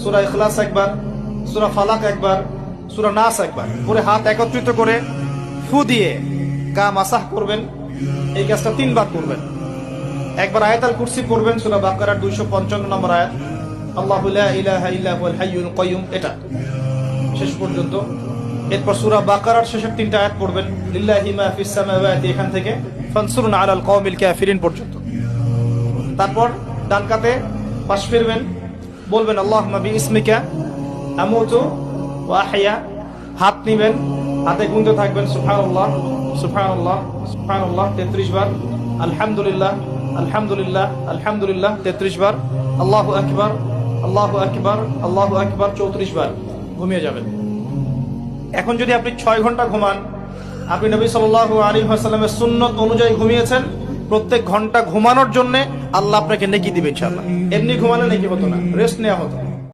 সূরা ইখলাস একবার, সূরা ফালাক একবার, সূরা নাস একবার পরে হাত একত্রিত করে ফু দিয়ে গা মাসাহ করবেন। এই কাজটা 3 বার করবেন। একবার আয়াতুল কুরসি পড়বেন, সূরা বাকারার 255 নম্বর আয়াত, আল্লাহু লা ইলাহা ইল্লা হুয়াল হাইয়ুল কাইয়ুম, এটা শেষ পর্যন্ত। এরপর সূরা বাকারার শেষের 3টা আয়াত পড়বেন, লিল্লাহি মা ফিস সামাওয়াতি, এখান থেকে ফানসুরনা আলাল কওমিল কাফিরিন পর্যন্ত। তারপর ডান কাতে পাশ ফিরবেন, বলবেন আল্লাহুম্মা বিইসমিকা আমুতু ওয়া আহইয়া। হাত নিবেন, হাতে গুনতে থাকবেন সুবহানাল্লাহ সুবহানাল্লাহ সুবহানাল্লাহ 33 বার, আলহামদুলিল্লাহ আলহামদুলিল্লাহ আলহামদুলিল্লাহ 33 বার, আল্লাহু আকবার আল্লাহু আকবার আল্লাহু আকবার 34 বার। ঘুমিয়ে যাবেন। এখন যদি আপনি 6 ঘন্টা ঘুমান, আপনি নবী সাল্লাল্লাহু আলাইহি ওয়াসাল্লামের সুন্নত অনুযায়ী ঘুমিয়েছেন, প্রত্যেক ঘন্টা ঘুমানোর জন্য আল্লাহ আপনাকে নেকি দিবে ইনশাআল্লাহ। এমনি ঘুমালে নেকি হতো না, রেস্ট নেওয়া হতো।